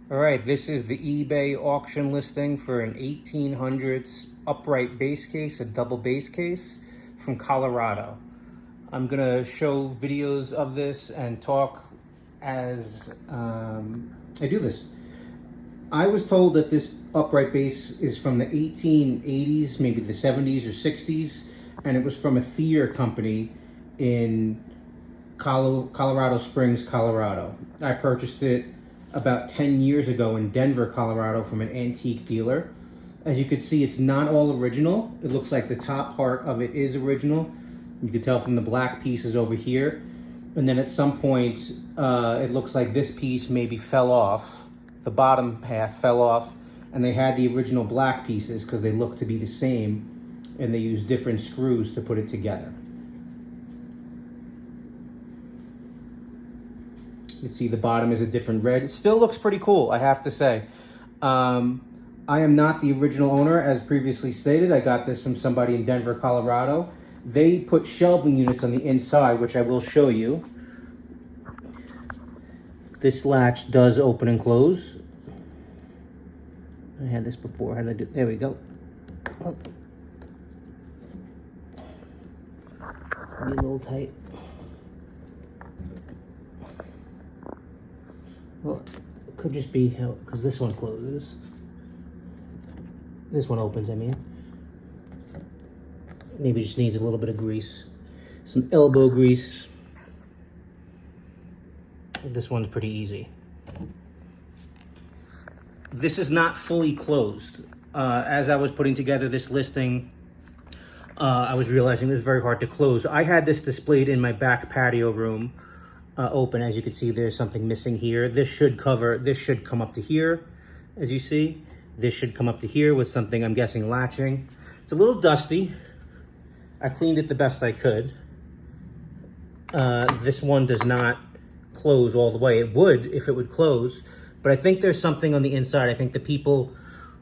All right, this is the eBay auction listing for an 1800s upright bass case, a double bass case from Colorado. I'm gonna show videos of this and talk as I do this. I was told that this upright bass is from the 1880s, maybe the 70s or 60s, and it was from a theater company in Colorado Springs, Colorado. I purchased it about 10 years ago in Denver, Colorado from an antique dealer. As you can see, it's not all original. It looks like the top part of it is original. You can tell from the black pieces over here. And then at some point, it looks like this piece maybe fell off. The bottom half fell off, and they had the original black pieces because they look to be the same, and they used different screws to put it together. You can see the bottom is a different red. It still looks pretty cool, I have to say. I am not the original owner, as previously stated. I got this from somebody in Denver, Colorado. They put shelving units on the inside, which I will show you. This latch does open and close. I had this before. How did I do? There we go. Oh. It's gonna be a little tight. Well, it could just be how, because this one closes. This one opens, I mean. Maybe just needs a little bit of grease. Some elbow grease. This one's pretty easy. This is not fully closed. As I was putting together this listing, I was realizing it was very hard to close. I had this displayed in my back patio room, open. As you can see, there's something missing here. This should come up to here, as you see. This should come up to here with something, I'm guessing, latching. It's a little dusty. I cleaned it the best I could. This one does not close all the way. It would if it would close, but I think there's something on the inside. I think the people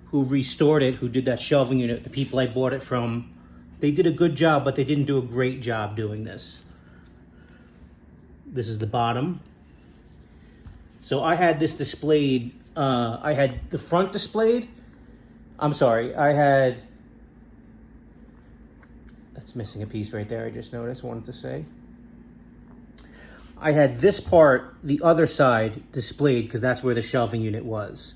who restored it, who did that shelving unit, the people I bought it from, they did a good job, but they didn't do a great job doing this. This is the bottom. So I had this displayed, I had the front displayed. I'm sorry, that's missing a piece right there, I just noticed, wanted to say. I had this part, the other side, displayed because that's where the shelving unit was.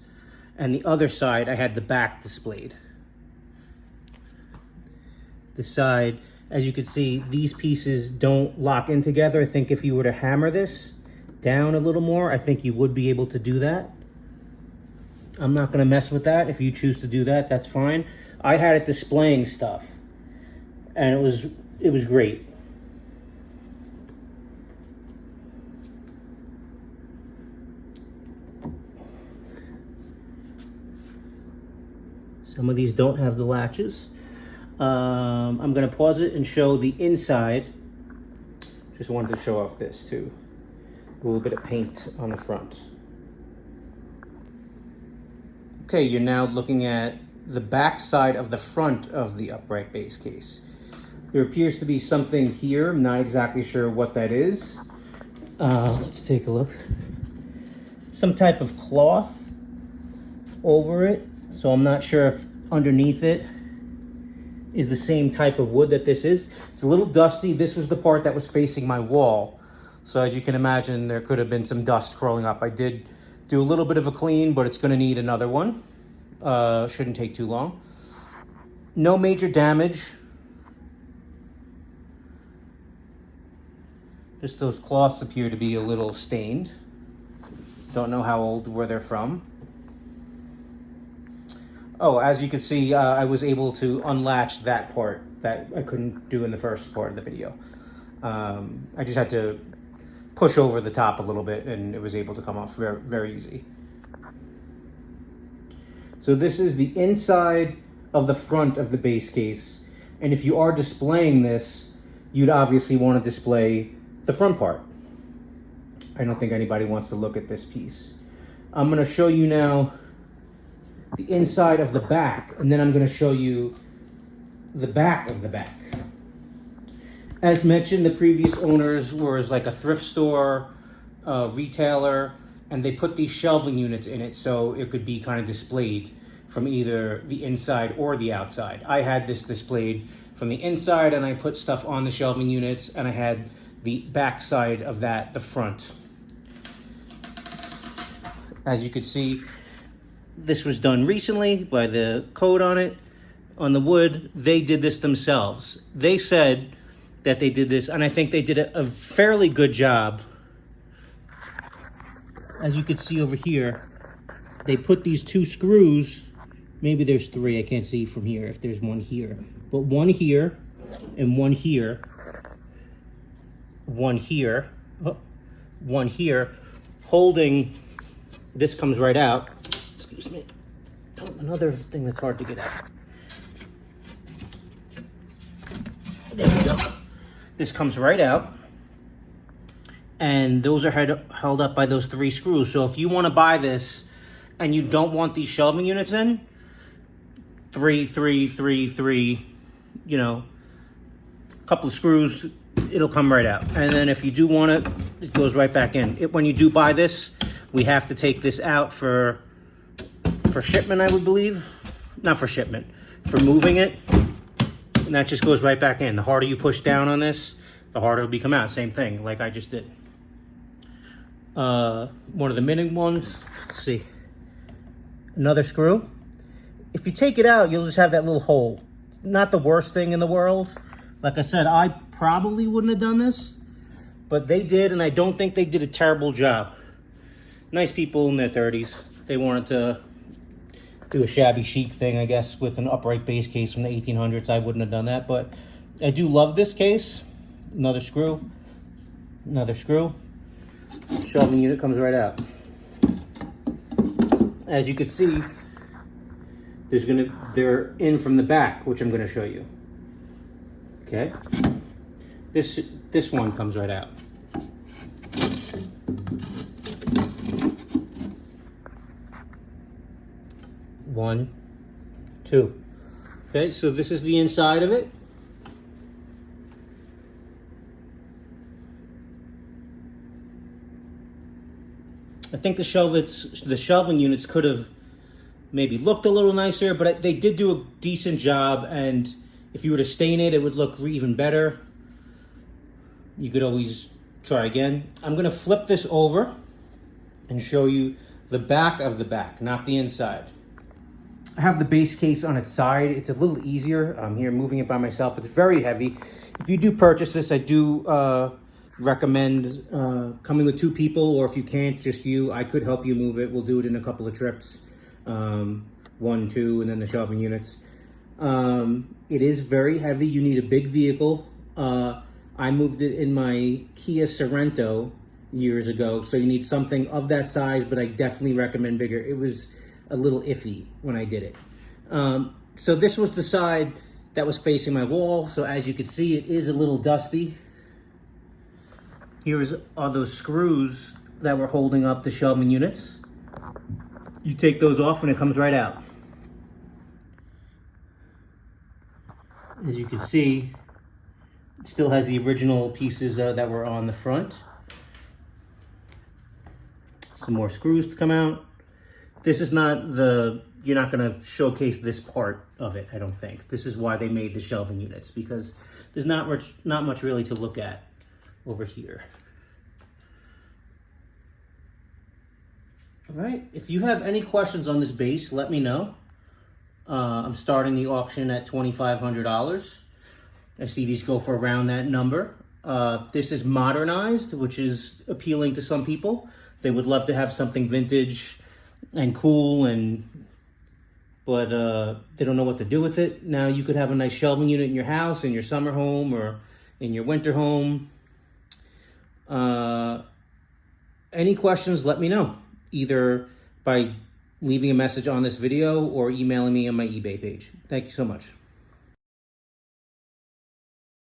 And the other side, I had the back displayed. The side, as you can see, these pieces don't lock in together. I think if you were to hammer this down a little more, I think you would be able to do that. I'm not gonna mess with that. If you choose to do that, that's fine. I had it displaying stuff, and it was great. Some of these don't have the latches. I'm gonna pause it and show the inside. Just wanted to show off this too. A little bit of paint on the front. Okay, you're now looking at the back side of the front of the upright bass case. There appears to be something here. I'm not exactly sure what that is. Let's take a look. Some type of cloth over it. So I'm not sure if underneath it is the same type of wood that this is. It's a little dusty. This was the part that was facing my wall. So as you can imagine, there could have been some dust crawling up. I did do a little bit of a clean, but it's gonna need another one. Shouldn't take too long. No major damage. Just those cloths appear to be a little stained. Don't know how old where they're from. Oh, as you can see, I was able to unlatch that part that I couldn't do in the first part of the video. I just had to push over the top a little bit and it was able to come off very, very easy. So this is the inside of the front of the bass case. And if you are displaying this, you'd obviously want to display the front part. I don't think anybody wants to look at this piece. I'm going to show you now the inside of the back, and then I'm going to show you the back of the back. As mentioned, the previous owners was like a thrift store, retailer. and they put these shelving units in it so it could be kind of displayed from either the inside or the outside. I had this displayed from the inside, and I put stuff on the shelving units, and I had the back side of that, the front. As you can see, this was done recently by the code on it. On the wood, they did this themselves. They said that they did this, and I think they did a fairly good job. As you can see over here, they put these two screws, maybe there's three, I can't see from here if there's one here, but one here and one here, one here, one here, holding, this comes right out, excuse me, another thing that's hard to get out. There we go. This comes right out, and those are held up by those three screws. So if you want to buy this and you don't want these shelving units in, three, you know, a couple of screws, it'll come right out. And then if you do want it, it goes right back in. When you do buy this, we have to take this out for shipment, I would believe. Not for shipment, for moving it. And that just goes right back in. The harder you push down on this, the harder it'll come out. Same thing, like I just did. One of the mini ones, let's see. Another screw. If you take it out, you'll just have that little hole. Not the worst thing in the world. Like I said, I probably wouldn't have done this, but they did, and I don't think they did a terrible job. Nice people in their 30s. They wanted to do a shabby chic thing, I guess, with an upright base case from the 1800s. I wouldn't have done that, but I do love this case. Another screw, another screw. Shelving unit comes right out. As you can see, they're in from the back, which I'm gonna show you. Okay, this one comes right out. One, two. Okay, so this is the inside of it. I think the shelving units could have maybe looked a little nicer, but they did do a decent job, and if you were to stain it, it would look even better. You could always try again. I'm gonna flip this over and show you the back of the back, not the inside. I have the base case on its side. It's a little easier. I'm here moving it by myself. It's very heavy. If you do purchase this, I do recommend coming with two people, or if you can't, just you. I could help you move it. We'll do it in a couple of trips. 1, 2, and then the shelving units. It is very heavy. You need a big vehicle. I moved it in my Kia Sorento years ago, so you need something of that size, but I definitely recommend bigger. It was a little iffy when I did it. So this was the side that was facing my wall. So as you can see, it is a little dusty. Here's all those screws that were holding up the shelving units. You take those off and it comes right out. As you can see, it still has the original pieces that were on the front. Some more screws to come out. This is not you're not gonna showcase this part of it, I don't think. This is why they made the shelving units, because there's not much really to look at over here. All right, if you have any questions on this base, let me know. I'm starting the auction at $2,500. I see these go for around that number. This is modernized, which is appealing to some people. They would love to have something vintage and cool, but they don't know what to do with it. Now you could have a nice shelving unit in your house, in your summer home, or in your winter home. Any questions, let me know, either by leaving a message on this video or emailing me on my eBay page. Thank you so much.